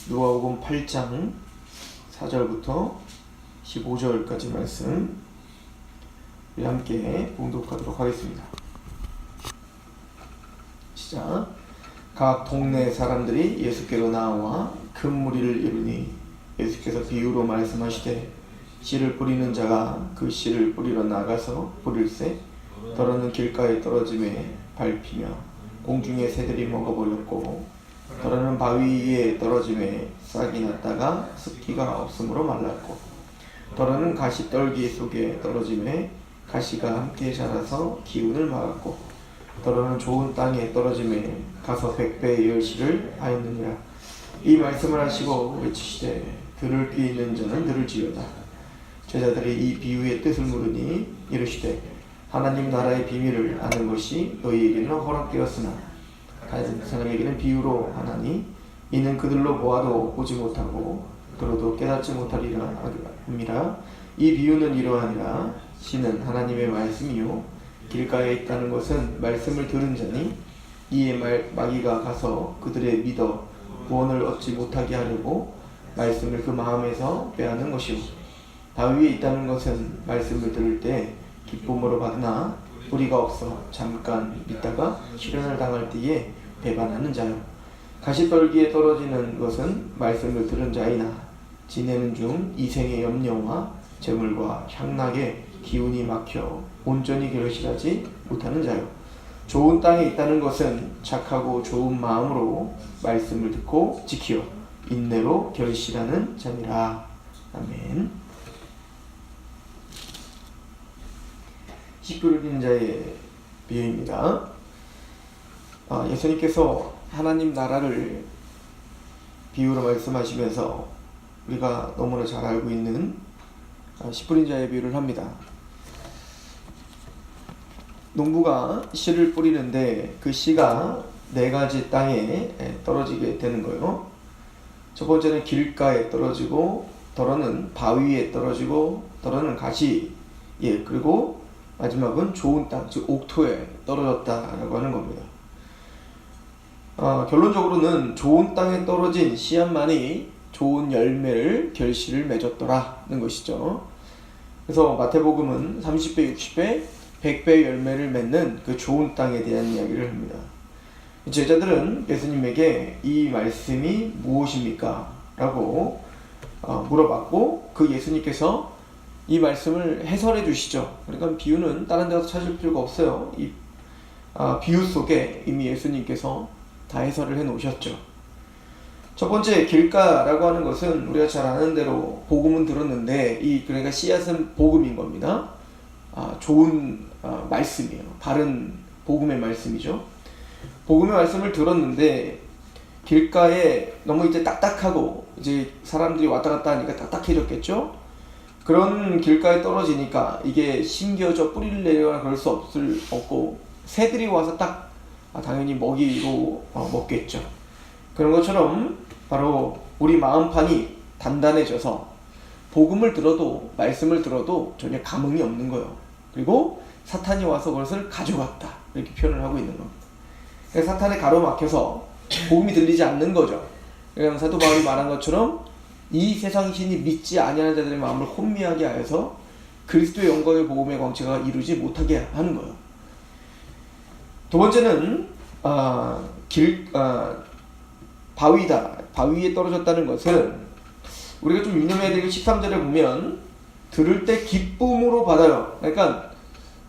누가복음 8장 4절부터 15절까지 말씀 우리 함께 봉독하도록 하겠습니다. 시작. 각 동네 사람들이 예수께로 나와 큰 무리를 이루니 예수께서 비유로 말씀하시되 씨를 뿌리는 자가 그 씨를 뿌리러 나가서 뿌릴새 더러는 길가에 떨어짐에 밟히며 공중의 새들이 먹어버렸고 더러는 바위 위에 떨어짐에 싹이 났다가 습기가 없으므로 말랐고 더러는 가시떨기 속에 떨어짐에 가시가 함께 자라서 기운을 막았고 더러는 좋은 땅에 떨어짐에 가서 100배의 열씨를 하였느니라. 이 말씀을 하시고 외치시되 들을 귀 있는 자는 들을지어다. 제자들이 이 비유의 뜻을 물으니 이르시되 하나님 나라의 비밀을 아는 것이 너희에게는 허락되었으나 다른 사람에게는 비유로 하나니 이는 그들로 보아도 보지 못하고 들어도 깨닫지 못하리라 함이라. 이 비유는 이러하니라. 씨는 하나님의 말씀이요 길가에 있다는 것은 말씀을 들은 자니 이에 마귀가 가서 그들의 믿어 구원을 얻지 못하게 하려고 말씀을 그 마음에서 빼앗는 것이요 바위 위에 있다는 것은 말씀을 들을 때 기쁨으로 받으나 뿌리가 없어 잠깐 믿다가 시련을 당할 때에 배반하는 자요 가시떨기에 떨어지는 것은 말씀을 들은 자이나 지내는 중 이생의 염려와 재물과 향락에 기운이 막혀 온전히 결실하지 못하는 자요 좋은 땅에 있다는 것은 착하고 좋은 마음으로 말씀을 듣고 지키어 인내로 결실하는 자니라. 아멘. 씨 뿌리는 자의 비유입니다. 예수님께서 하나님 나라를 비유로 말씀하시면서 우리가 너무나 잘 알고 있는 씨 뿌린 자의 비유를 합니다. 농부가 씨를 뿌리는데 그 씨가 4가지 땅에 떨어지게 되는 거예요. 첫 번째는 길가에 떨어지고 더러는 바위 위에 떨어지고 더러는 가시 그리고 마지막은 좋은 땅, 즉 옥토에 떨어졌다라고 하는 겁니다. 결론적으로는 좋은 땅에 떨어진 씨앗만이 좋은 열매를 결실을 맺었더라는 것이죠. 그래서 마태복음은 30배, 60배, 100배의 열매를 맺는 그 좋은 땅에 대한 이야기를 합니다. 제자들은 예수님에게 이 말씀이 무엇입니까? 라고 물어봤고 그 예수님께서 이 말씀을 해설해 주시죠. 그러니까 비유는 다른 데서 찾을 필요가 없어요. 이 비유 속에 이미 예수님께서 다 해설을 해 놓으셨죠. 첫 번째 길가라고 하는 것은 우리가 잘 아는 대로 복음은 들었는데 그러니까 씨앗은 복음인 겁니다. 좋은 말씀이에요. 바른 복음의 말씀이죠. 복음의 말씀을 들었는데 길가에 너무 이제 딱딱하고 이제 사람들이 왔다 갔다 하니까 딱딱해졌겠죠. 그런 길가에 떨어지니까 이게 심겨져 뿌리를 내려거나 그럴 수 없고 새들이 와서 딱 당연히 먹이로 먹겠죠. 그런 것처럼 바로 우리 마음판이 단단해져서 복음을 들어도 말씀을 들어도 전혀 감흥이 없는 거예요. 그리고 사탄이 와서 그것을 가져갔다 이렇게 표현을 하고 있는 겁니다. 그래서 사탄에 가로막혀서 복음이 들리지 않는 거죠. 그러니까 사도 바울이 말한 것처럼 이 세상 신이 믿지 아니하는 자들의 마음을 혼미하게 하여서 그리스도의 영광의 복음의 광채가 이루지 못하게 하는 거예요. 두 번째는 바위다. 바위에 떨어졌다는 것은 우리가 좀 유념해야 될 게 13절에 보면 들을 때 기쁨으로 받아요. 그러니까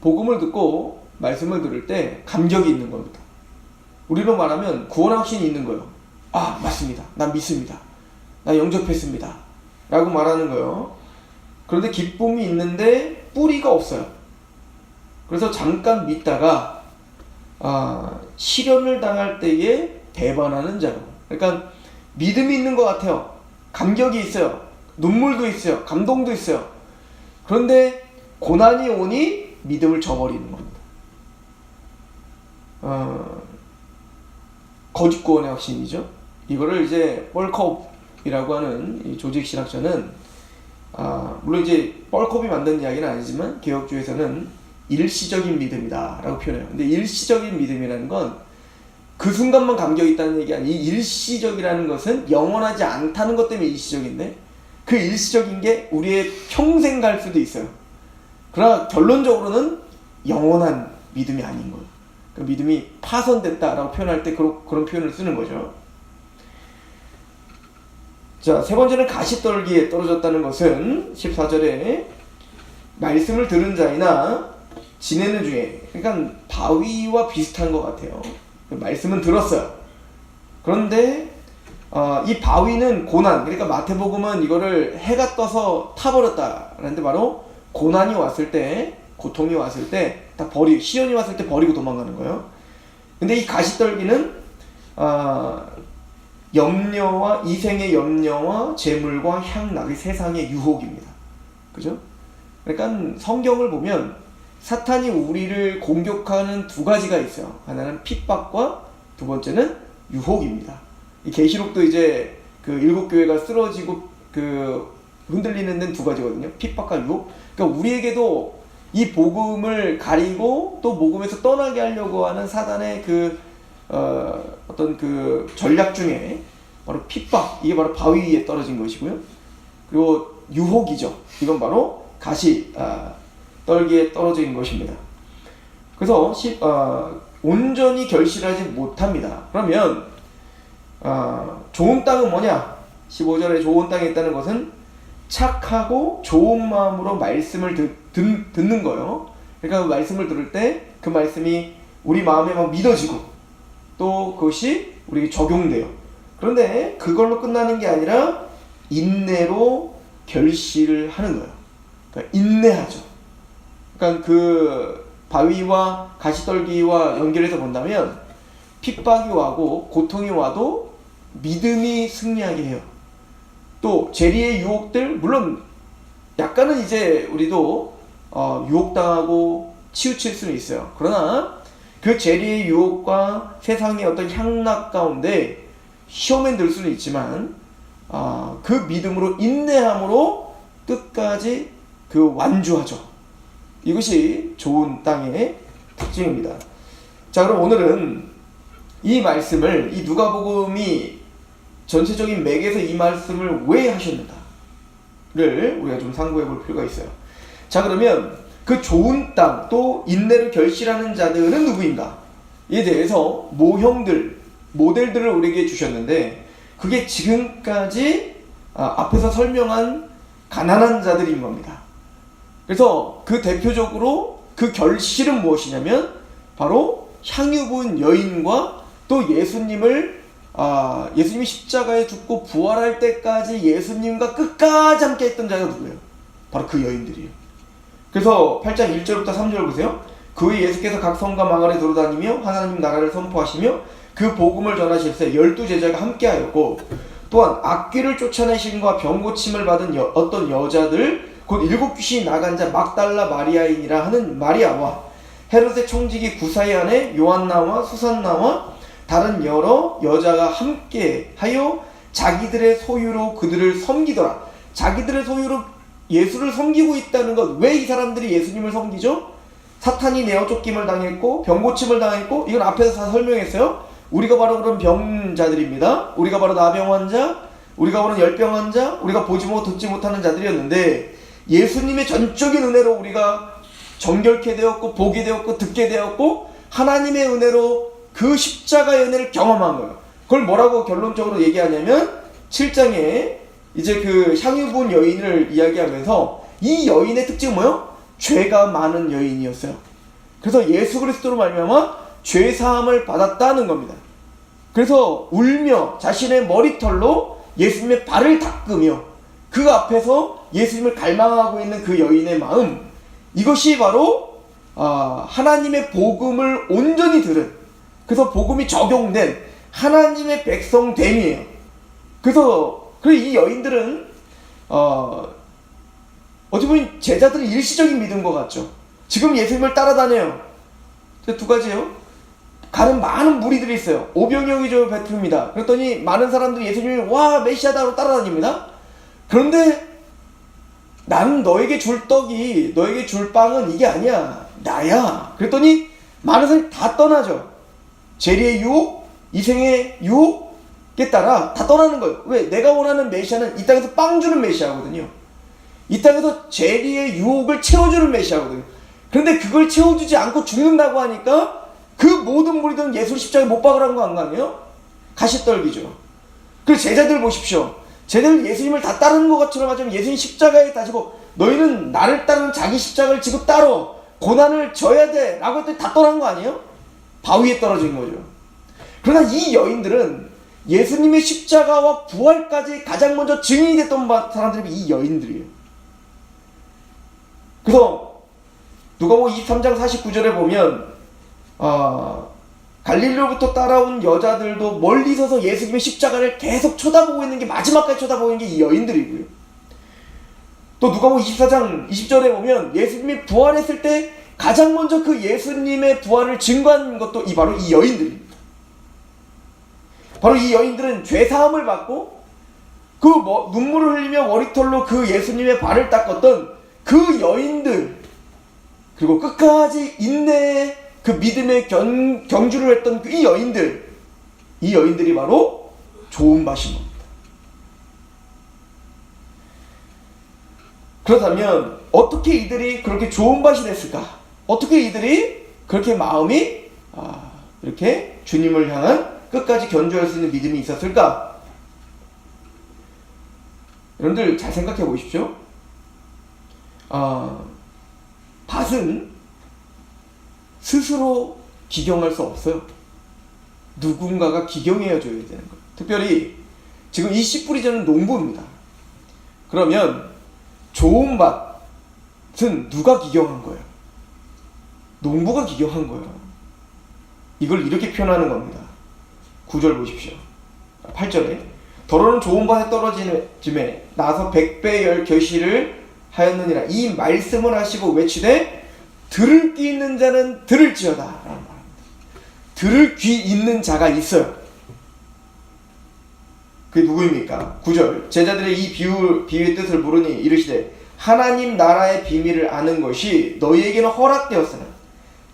복음을 듣고 말씀을 들을 때 감격이 있는 겁니다. 우리로 말하면 구원 확신이 있는 거예요. 맞습니다. 난 믿습니다. 나 영접했습니다. 라고 말하는 거예요. 그런데 기쁨이 있는데 뿌리가 없어요. 그래서 잠깐 믿다가 시련을 당할 때에 배반하는 자로. 그러니까 믿음이 있는 것 같아요. 감격이 있어요. 눈물도 있어요. 감동도 있어요. 그런데 고난이 오니 믿음을 저버리는 겁니다. 거짓 구원의 확신이죠. 이거를 이제 뻘컵이라고 하는 이 조직 신학자는 물론 이제 뻘컵이 만든 이야기는 아니지만 개혁주의에서는 일시적인 믿음이다 라고 표현해요. 근데 일시적인 믿음이라는 건 그 순간만 감격이 있다는 얘기 아니에요. 이 일시적이라는 것은 영원하지 않다는 것 때문에 일시적인데, 그 일시적인 게 우리의 평생 갈 수도 있어요. 그러나 결론적으로는 영원한 믿음이 아닌 거예요. 그 믿음이 파손됐다라고 표현할 때 그런 표현을 쓰는 거죠. 자, 세 번째는 가시떨기에 떨어졌다는 것은 14절에 말씀을 들은 자이나 지내는 중에, 그러니까 바위와 비슷한 것 같아요. 말씀은 들었어요. 그런데 이 바위는 고난, 그러니까 마태복음은 이거를 해가 떠서 타버렸다라는데 바로 고난이 왔을 때, 고통이 왔을 때 다 시련이 왔을 때 버리고 도망가는 거예요. 근데 이 가시떨기는 염려와 이생의 염려와 재물과 향락의 세상의 유혹입니다. 그죠? 그러니까 성경을 보면 사탄이 우리를 공격하는 두 가지가 있어요. 하나는 핍박과 두 번째는 유혹입니다. 이 계시록도 이제 그 7교회가 쓰러지고 그 흔들리는 데는 두 가지거든요. 핍박과 유혹. 그러니까 우리에게도 이 복음을 가리고 또 복음에서 떠나게 하려고 하는 사단의 어떤 그 전략 중에 바로 핍박, 이게 바로 바위 위에 떨어진 것이고요. 그리고 유혹이죠. 이건 바로 가시 떨기에 떨어진 것입니다. 그래서 온전히 결실하지 못합니다. 그러면 좋은 땅은 뭐냐? 15절에 좋은 땅에 있다는 것은 착하고 좋은 마음으로 말씀을 듣는 거예요. 그러니까 그 말씀을 들을 때 그 말씀이 우리 마음에 막 믿어지고 또 그것이 우리에게 적용돼요. 그런데 그걸로 끝나는 게 아니라 인내로 결실을 하는 거예요. 그러니까 인내하죠. 그러니까 그 바위와 가시떨기와 연결해서 본다면 핍박이 와고 고통이 와도 믿음이 승리하게 해요. 또 재리의 유혹들, 물론 약간은 이제 우리도 유혹당하고 치우칠 수는 있어요. 그러나 그 재리의 유혹과 세상의 어떤 향락 가운데 시험에 들 수는 있지만 그 믿음으로 인내함으로 끝까지 그 완주하죠. 이것이 좋은 땅의 특징입니다. 자, 그럼 오늘은 이 말씀을, 이 누가복음이 전체적인 맥에서 이 말씀을 왜 하셨는가를 우리가 좀 상고해 볼 필요가 있어요. 자, 그러면 그 좋은 땅 또 인내를 결실하는 자들은 누구인가? 이에 대해서 모형들, 모델들을 우리에게 주셨는데 그게 지금까지 앞에서 설명한 가난한 자들인 겁니다. 그래서 그 대표적으로 그 결실은 무엇이냐면 바로 향유 부은 여인과 또 예수님이 십자가에 죽고 부활할 때까지 예수님과 끝까지 함께 했던 자가 누구예요? 바로 그 여인들이에요. 그래서 8장 1절부터 3절 보세요. 그 후에 예수께서 각 성과 마을에 돌아다니며 하나님 나라를 선포하시며 그 복음을 전하실새 12제자가 함께하였고 또한 악귀를 쫓아내심과 병고침을 받은 어떤 여자들 곧 7귀신이 나간 자 막달라 마리아인이라 하는 마리아와 헤롯의 총지기 구사의 아내 요한나와 수산나와 다른 여러 여자가 함께하여 자기들의 소유로 그들을 섬기더라. 자기들의 소유로 예수를 섬기고 있다는 것. 왜 이 사람들이 예수님을 섬기죠? 사탄이 내어 쫓김을 당했고 병고침을 당했고, 이건 앞에서 다 설명했어요. 우리가 바로 그런 병자들입니다. 우리가 바로 나병 환자, 우리가 바로 열병 환자, 우리가 보지 못하고 듣지 못하는 자들이었는데 예수님의 전적인 은혜로 우리가 정결케 되었고 보게 되었고 듣게 되었고 하나님의 은혜로 그 십자가의 은혜를 경험한 거예요. 그걸 뭐라고 결론적으로 얘기하냐면 7장에 이제 그 향유 부은 여인을 이야기하면서 이 여인의 특징은 뭐예요? 죄가 많은 여인이었어요. 그래서 예수 그리스도로 말미암아 죄 사함을 받았다는 겁니다. 그래서 울며 자신의 머리털로 예수님의 발을 닦으며 그 앞에서 예수님을 갈망하고 있는 그 여인의 마음, 이것이 바로 하나님의 복음을 온전히 들은, 그래서 복음이 적용된 하나님의 백성됨이에요. 그래서 이 여인들은 어찌 보면 제자들은 일시적인 믿음인 것 같죠. 지금 예수님을 따라다녀요. 두 가지예요. 가는 많은 무리들이 있어요. 오병이어이 저 베풀입니다. 그랬더니 많은 사람들이 예수님이 와 메시아다로 따라다닙니다. 그런데 나는 너에게 줄 떡이, 너에게 줄 빵은 이게 아니야, 나야. 그랬더니 많은 사람이 다 떠나죠. 재리의 유혹, 이 생의 유혹에 따라 다 떠나는 거예요. 왜? 내가 원하는 메시아는 이 땅에서 빵 주는 메시아거든요. 이 땅에서 재리의 유혹을 채워주는 메시아거든요. 그런데 그걸 채워주지 않고 죽는다고 하니까 그 모든 무리들은 예수 십자가에 못 박으라는 거 아니에요? 가시떨기죠. 그리고 제자들 보십시오. 제자들 예수님을 다 따르는 것 것처럼 하자면 예수님 십자가에 다지고 너희는 나를 따르는 자기 십자가를 지고 따로 고난을 져야 돼 라고 했더니 다 떠난 거 아니에요? 바위에 떨어진 거죠. 그러나 이 여인들은 예수님의 십자가와 부활까지 가장 먼저 증인이 됐던 사람들이 이 여인들이에요. 그래서 누가복음 23장 49절에 보면 갈릴리로부터 따라온 여자들도 멀리 서서 예수님의 십자가를 계속 쳐다보고 있는 게 마지막까지 쳐다보고 있는 게 이 여인들이고요. 또 누가복음 24장 20절에 보면 예수님이 부활했을 때 가장 먼저 그 예수님의 부활을 증거한 것도 바로 이 여인들입니다. 바로 이 여인들은 죄사함을 받고 그 눈물을 흘리며 머리털로 그 예수님의 발을 닦았던 그 여인들, 그리고 끝까지 인내의 그 믿음의 경주를 했던 이 여인들이 바로 좋은 밭인 겁니다. 그렇다면 어떻게 이들이 그렇게 좋은 밭이 됐을까? 어떻게 이들이 그렇게 마음이 이렇게 주님을 향한 끝까지 견주할 수 있는 믿음이 있었을까? 여러분들 잘 생각해 보십시오. 밭은 스스로 기경할 수 없어요. 누군가가 기경해 줘야 되는 거예요. 특별히 지금 이 씨 뿌리자는 농부입니다. 그러면 좋은 밭은 누가 기경한 거예요? 농부가 기경한 거예요. 이걸 이렇게 표현하는 겁니다. 9절 보십시오. 8절에 더러는 좋은 밭에 떨어짐에 나서 100배 결실을 하였느니라. 이 말씀을 하시고 외치되 들을 귀 있는 자는 들을지어다 라는 말입니다. 들을 귀 있는 자가 있어요. 그게 누구입니까? 9절 제자들의 이 비유의 뜻을 모르니 이르시되 하나님 나라의 비밀을 아는 것이 너희에게는 허락되었으나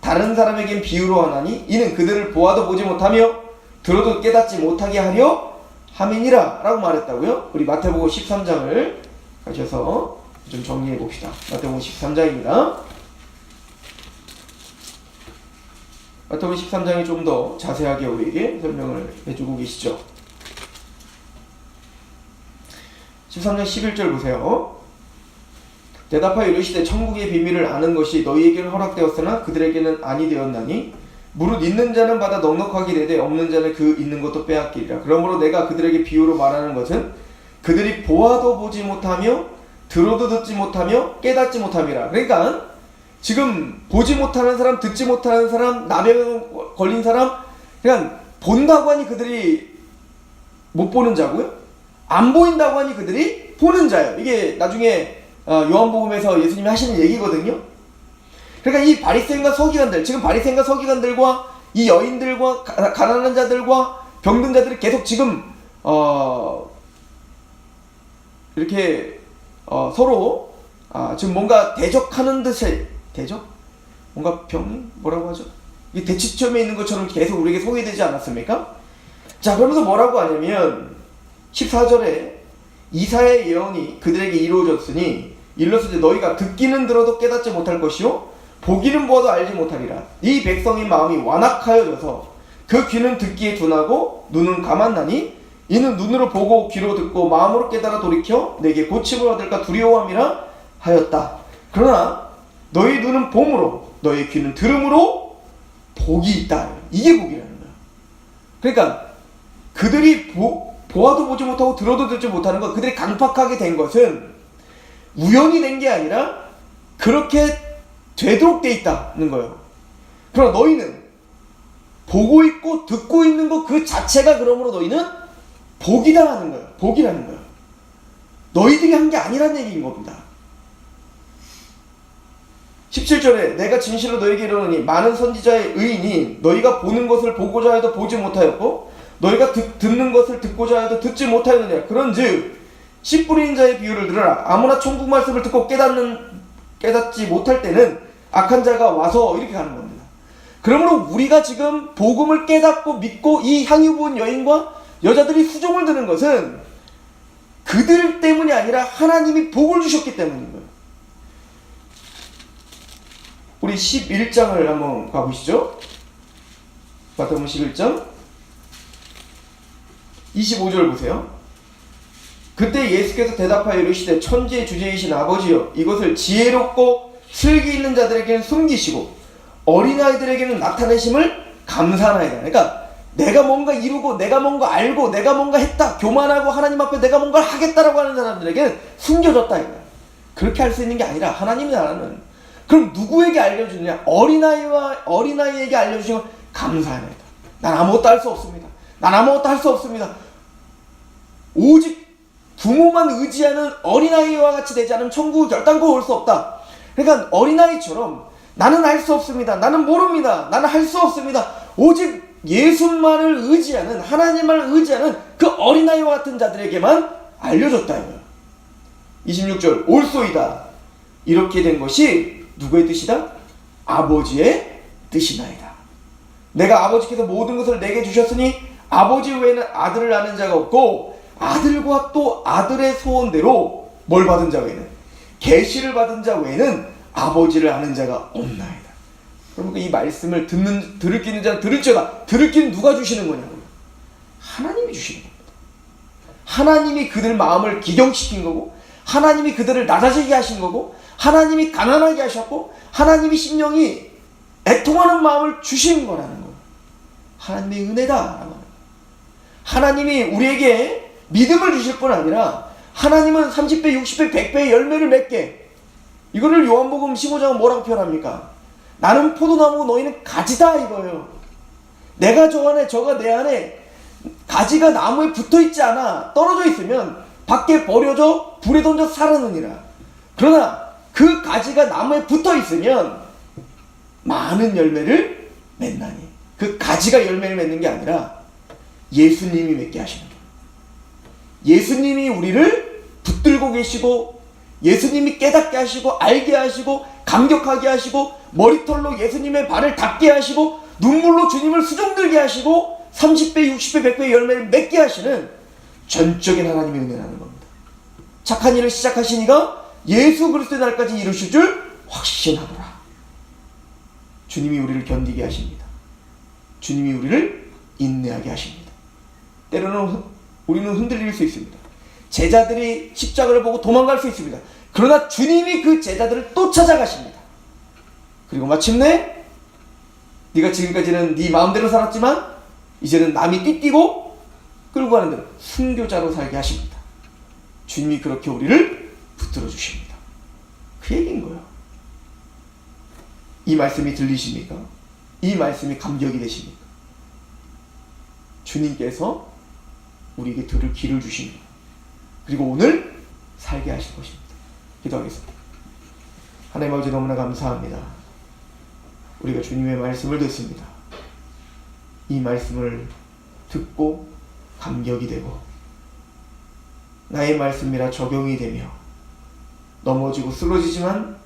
다른 사람에겐 비유로 하나니 이는 그들을 보아도 보지 못하며 들어도 깨닫지 못하게 하려 함이니라 라고 말했다고요. 우리 마태복음 13장을 가셔서 좀 정리해 봅시다. 마태복음 13장입니다. 마태복음 13장이 좀 더 자세하게 우리에게 설명을 해주고 계시죠. 13장 11절 보세요. 대답하여 이르시되 천국의 비밀을 아는 것이 너희에게는 허락되었으나 그들에게는 아니 되었나니 무릇 있는 자는 받아 넉넉하게 내되 없는 자는 그 있는 것도 빼앗기리라. 그러므로 내가 그들에게 비유로 말하는 것은 그들이 보아도 보지 못하며 들어도 듣지 못하며 깨닫지 못함이라. 그러니까 지금 보지 못하는 사람, 듣지 못하는 사람, 나병 걸린 사람, 그냥 본다고 하니 그들이 못 보는 자고요, 안 보인다고 하니 그들이 보는 자예요. 이게 나중에 요한복음에서 예수님이 하시는 얘기거든요. 그러니까 이 바리새인과 서기관들, 지금 바리새인과 서기관들과 이 여인들과 가난한 자들과 병든 자들이 계속 지금 이렇게 서로 지금 뭔가 대적하는 듯이, 대적? 뭔가 병이 뭐라고 하죠? 이 대치점에 있는 것처럼 계속 우리에게 소개되지 않았습니까? 자, 그러면서 뭐라고 하냐면 14절에 이사야의 예언이 그들에게 이루어졌으니 일러스되 너희가 듣기는 들어도 깨닫지 못할 것이요 보기는 보아도 알지 못하리라. 이 백성의 마음이 완악하여져서 그 귀는 듣기에 둔하고 눈은 감았나니 이는 눈으로 보고 귀로 듣고 마음으로 깨달아 돌이켜 내게 고침을 얻을까 두려워함이라 하였다. 그러나 너희 눈은 봄으로 너희 귀는 들음으로 복이 있다. 이게 복이라는 거야. 그러니까 그들이 보아도 보지 못하고 들어도 듣지 못하는 것, 그들이 강팍하게 된 것은 우연이 된 게 아니라 그렇게 되도록 돼 있다는 거예요. 그러나 너희는 보고 있고 듣고 있는 것 그 자체가 그러므로 너희는 복이다 하는 거예요. 복이라는 거예요. 너희들이 한 게 아니라는 얘기인 겁니다. 17절에 내가 진실로 너희에게 이르노니 많은 선지자의 의인이 너희가 보는 것을 보고자 해도 보지 못하였고 너희가 듣는 것을 듣고자 해도 듣지 못하였느냐. 그런즉 씨 뿌리는 자의 비유를 들으라. 아무나 천국 말씀을 듣고 깨닫지 못할 때는 악한 자가 와서 이렇게 가는 겁니다. 그러므로 우리가 지금 복음을 깨닫고 믿고 이 향유 부은 여인과 여자들이 수종을 드는 것은 그들 때문이 아니라 하나님이 복을 주셨기 때문인 거예요. 우리 11장을 한번 가보시죠. 마태복음 11장 25절 보세요. 그때 예수께서 대답하여 이르시되 천지의 주제이신 아버지여, 이것을 지혜롭고 슬기 있는 자들에게는 숨기시고 어린아이들에게는 나타내심을 감사하나이다. 그러니까 내가 뭔가 이루고 내가 뭔가 알고 내가 뭔가 했다, 교만하고 하나님 앞에 내가 뭔가를 하겠다라고 하는 사람들에게는 숨겨졌다 이거야. 그렇게 할 수 있는 게 아니라 하나님의 나라는, 그럼 누구에게 알려주느냐? 어린아이에게 알려주신 걸 감사하나이다. 난 아무것도 할 수 없습니다. 난 아무것도 할 수 없습니다. 오직 부모만 의지하는 어린아이와 같이 되지 않으면 천국을 결단코 올 수 없다. 그러니까 어린아이처럼 나는 알 수 없습니다. 나는 모릅니다. 나는 할 수 없습니다. 오직 예수만을 의지하는, 하나님을 의지하는 그 어린아이와 같은 자들에게만 알려줬다 이거야. 26절 올소이다. 이렇게 된 것이 누구의 뜻이다? 아버지의 뜻이나이다. 내가 아버지께서 모든 것을 내게 주셨으니 아버지 외에는 아들을 아는 자가 없고 아들과 또 아들의 소원대로 뭘 받은 자 외에는, 계시를 받은 자 외에는 아버지를 아는 자가 없나이다. 그러니까 이 말씀을 들을 끼는 자는 들을지어다. 들을 끼는 누가 주시는 거냐고요? 하나님이 주시는 겁니다. 하나님이 그들 마음을 기경시킨 거고, 하나님이 그들을 낮아지게 하신 거고, 하나님이 가난하게 하셨고, 하나님이 심령이 애통하는 마음을 주신 거라는 거예요. 하나님의 은혜다. 하나님이 우리에게 믿음을 주실 뿐 아니라 하나님은 30배, 60배, 100배의 열매를 맺게, 이거를 요한복음 15장은 뭐라고 표현합니까? 나는 포도나무고 너희는 가지다 이거예요. 내가 저 안에, 저가 내 안에, 가지가 나무에 붙어있지 않아 떨어져 있으면 밖에 버려져 불에 던져 사르느니라. 그러나 그 가지가 나무에 붙어있으면 많은 열매를 맺나니. 그 가지가 열매를 맺는 게 아니라 예수님이 맺게 하시는 거예요. 예수님이 우리를 붙들고 계시고, 예수님이 깨닫게 하시고, 알게 하시고, 감격하게 하시고, 머리털로 예수님의 발을 닦게 하시고, 눈물로 주님을 수종들게 하시고, 30배, 60배, 100배의 열매를 맺게 하시는 전적인 하나님의 은혜라는 겁니다. 착한 일을 시작하신 이가 예수 그리스도의 날까지 이루실 줄 확신하노라. 주님이 우리를 견디게 하십니다. 주님이 우리를 인내하게 하십니다. 때로는 우리는 흔들릴 수 있습니다. 제자들이 십자가를 보고 도망갈 수 있습니다. 그러나 주님이 그 제자들을 또 찾아가십니다. 그리고 마침내 네가 지금까지는 네 마음대로 살았지만 이제는 남이 띠띠고 끌고 가는 대로 순교자로 살게 하십니다. 주님이 그렇게 우리를 붙들어 주십니다. 그 얘기인 거예요. 이 말씀이 들리십니까? 이 말씀이 감격이 되십니까? 주님께서 우리에게 들을 길을 주십니다. 그리고 오늘 살게 하실 것입니다. 기도하겠습니다. 하나님 아버지, 너무나 감사합니다. 우리가 주님의 말씀을 듣습니다. 이 말씀을 듣고 감격이 되고 나의 말씀이라 적용이 되며 넘어지고 쓰러지지만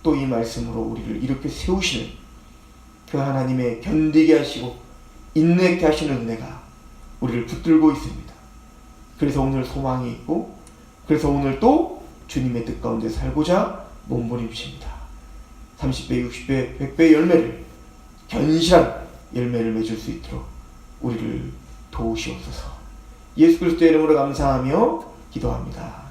또 이 말씀으로 우리를 이렇게 세우시는 그 하나님의 견디게 하시고 인내케 하시는 은혜가 우리를 붙들고 있습니다. 그래서 오늘 소망이 있고, 그래서 오늘 또 주님의 뜻 가운데 살고자 몸부림칩니다. 30배, 60배, 100배의 열매를, 견실한 열매를 맺을 수 있도록 우리를 도우시옵소서. 예수 그리스도의 이름으로 감사하며 기도합니다.